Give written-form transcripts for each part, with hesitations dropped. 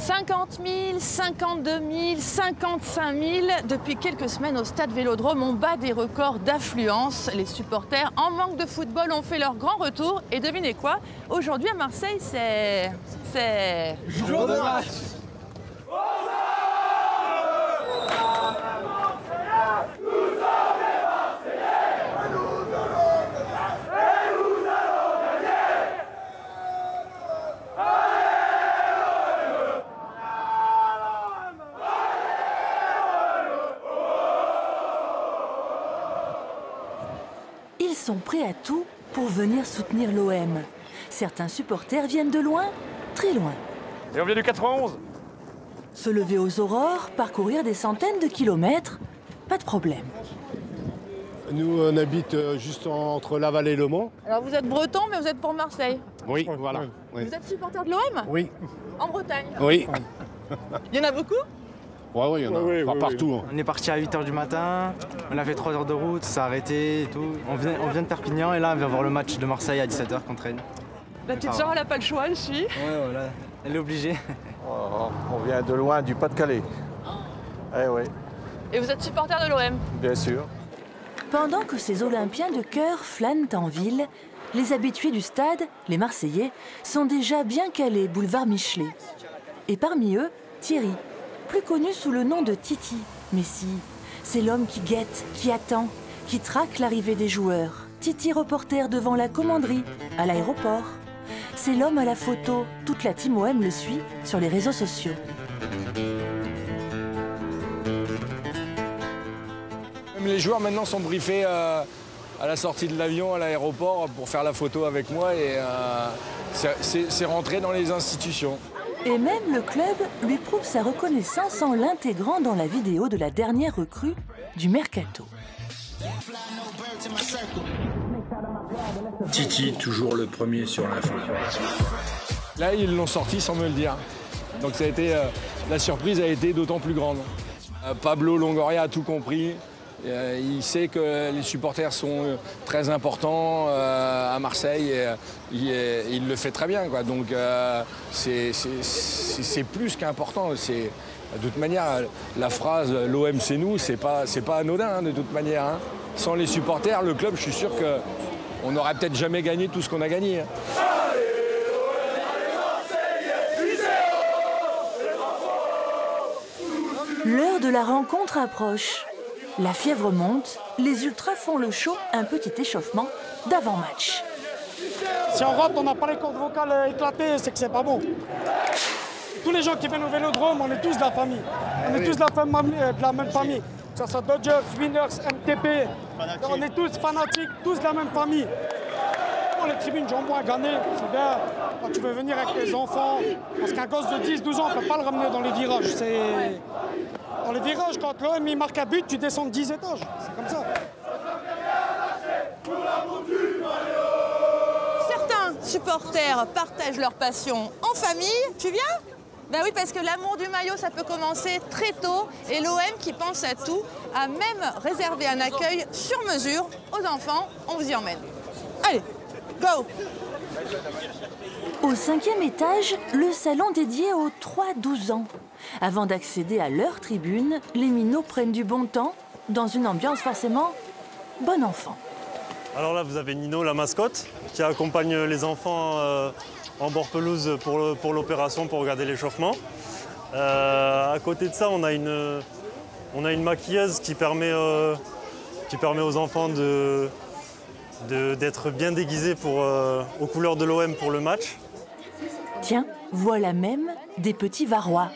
50 000, 52 000, 55 000. Depuis quelques semaines, au stade Vélodrome, on bat des records d'affluence. Les supporters, en manque de football, ont fait leur grand retour. Et devinez quoi? Aujourd'hui, à Marseille, c'est... Jour de match. Ils sont prêts à tout pour venir soutenir l'OM. Certains supporters viennent de loin, très loin. Et on vient du 91. Se lever aux aurores, parcourir des centaines de kilomètres, pas de problème. Nous, on habite juste entre Laval et Le Mans. Alors vous êtes breton, mais vous êtes pour Marseille. Oui, voilà. Oui. Vous êtes supporter de l'OM? Oui. En Bretagne? Oui. Il y en a beaucoup? Oui, il y en a pas partout. On est parti à 8 h du matin, on a fait 3 heures de route, ça a arrêté et tout. On vient de Perpignan et là on vient voir le match de Marseille à 17 h contre Rennes. La petite sœur, elle n'a pas le choix, elle suit. Ouais, voilà, elle est obligée. Oh, on vient de loin, du Pas-de-Calais. Eh oui, Et vous êtes supporter de l'OM? bien sûr. Pendant que ces Olympiens de cœur flânent en ville, les habitués du stade, les Marseillais, sont déjà bien calés boulevard Michelet. Et parmi eux, Thierry, plus connu sous le nom de Titi. Mais si, c'est l'homme qui guette, qui attend, qui traque l'arrivée des joueurs. Titi, reporter devant la commanderie, à l'aéroport. C'est l'homme à la photo. Toute la team OM le suit sur les réseaux sociaux. Même les joueurs maintenant sont briefés à la sortie de l'avion, à l'aéroport, pour faire la photo avec moi et c'est rentré dans les institutions. Et même le club lui prouve sa reconnaissance en l'intégrant dans la vidéo de la dernière recrue du Mercato. Titi, toujours le premier sur la fin. Là, ils l'ont sorti sans me le dire. Donc ça a été, la surprise a été d'autant plus grande. Pablo Longoria a tout compris. Il sait que les supporters sont très importants à Marseille et il le fait très bien, quoi. Donc c'est plus qu'important. De toute manière, la phrase « l'OM c'est nous », c'est pas anodin, hein, de toute manière. Hein. Sans les supporters, le club, je suis sûr qu'on n'aurait peut-être jamais gagné tout ce qu'on a gagné. Hein. L'heure de la rencontre approche. La fièvre monte, les ultras font le show, un petit échauffement d'avant-match. Si on rentre, on n'a pas les cordes vocales éclatées, c'est que c'est pas bon. Tous les gens qui viennent au Vélodrome, on est tous de la famille. On est tous de la même famille. Que ce soit Dodgers, Winners, MTP, on est tous fanatiques, tous de la même famille. Pour les tribunes jambon à gagner, c'est bien quand tu veux venir avec tes enfants. Parce qu'un gosse de 10-12 ans, on ne peut pas le ramener dans les virages. Dans les virages, quand l'OM marque un but, tu descends de 10 étages. C'est comme ça. Certains supporters partagent leur passion en famille. Tu viens? Ben oui, parce que l'amour du maillot, ça peut commencer très tôt. Et l'OM, qui pense à tout, a même réservé un accueil sur mesure aux enfants. On vous y emmène. Allez, go! Au 5e étage, le salon dédié aux 3-12 ans. Avant d'accéder à leur tribune, les minots prennent du bon temps, dans une ambiance forcément bon enfant. Alors là, vous avez Nino, la mascotte, qui accompagne les enfants en bord pelouse pour l'opération, pour regarder l'échauffement. À côté de ça, on a une maquilleuse qui permet aux enfants d'être bien déguisés aux couleurs de l'OM pour le match. Tiens, voilà même des petits Varois.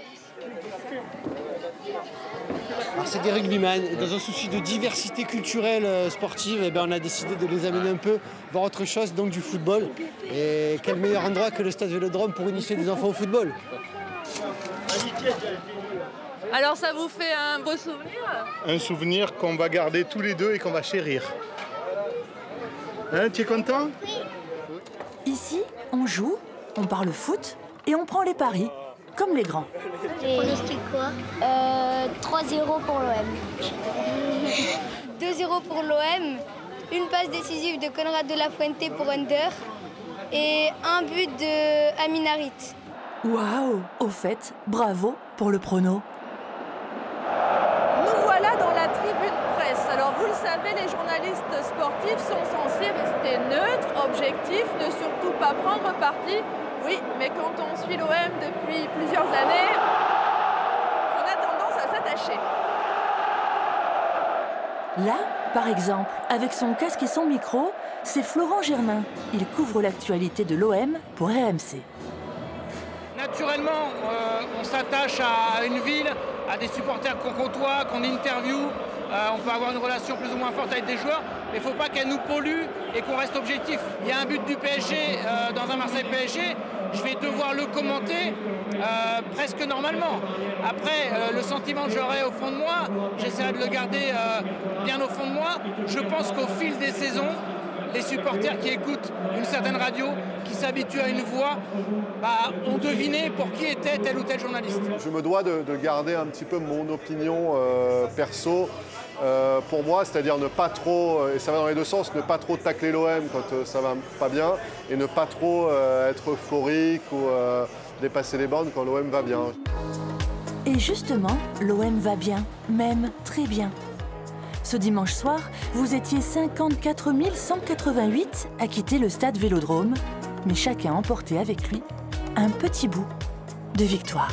C'est des rugbymen et dans un souci de diversité culturelle sportive, eh ben, on a décidé de les amener un peu vers autre chose, donc du football. Et quel meilleur endroit que le stade Vélodrome pour initier des enfants au football. Alors ça vous fait un beau souvenir? Un souvenir qu'on va garder tous les deux et qu'on va chérir. Hein, tu es content? Ici, on joue, on parle foot et on prend les paris, comme les grands. Pronostic quoi? 3-0 pour l'OM. 2-0 pour l'OM, une passe décisive de Conrad de la Fuente pour Under et un but de Aminarit. Waouh! Au fait, bravo pour le prono. Nous voilà dans la tribune presse. Alors vous le savez, les journalistes sportifs sont censés rester neutres, objectifs, ne surtout pas prendre parti. Oui, mais quand on suit l'OM depuis plusieurs années, on a tendance à s'attacher. Là, par exemple, avec son casque et son micro, c'est Florent Germain. Il couvre l'actualité de l'OM pour RMC. Naturellement, on s'attache à une ville, à des supporters qu'on côtoie, qu'on interviewe. On peut avoir une relation plus ou moins forte avec des joueurs, mais il ne faut pas qu'elle nous pollue et qu'on reste objectif. Il y a un but du PSG dans un Marseille-PSG, je vais devoir le commenter presque normalement. Après, le sentiment que j'aurai au fond de moi, j'essaierai de le garder bien au fond de moi. Je pense qu'au fil des saisons, les supporters qui écoutent une certaine radio, qui s'habituent à une voix, ont deviné pour qui était tel ou tel journaliste. Je me dois de garder un petit peu mon opinion perso pour moi, c'est-à-dire ne pas trop, et ça va dans les deux sens, ne pas trop tacler l'OM quand ça va pas bien, et ne pas trop être euphorique ou dépasser les bornes quand l'OM va bien. Et justement, l'OM va bien, même très bien. Ce dimanche soir, vous étiez 54 188 à quitter le stade Vélodrome, mais chacun emportait avec lui un petit bout de victoire.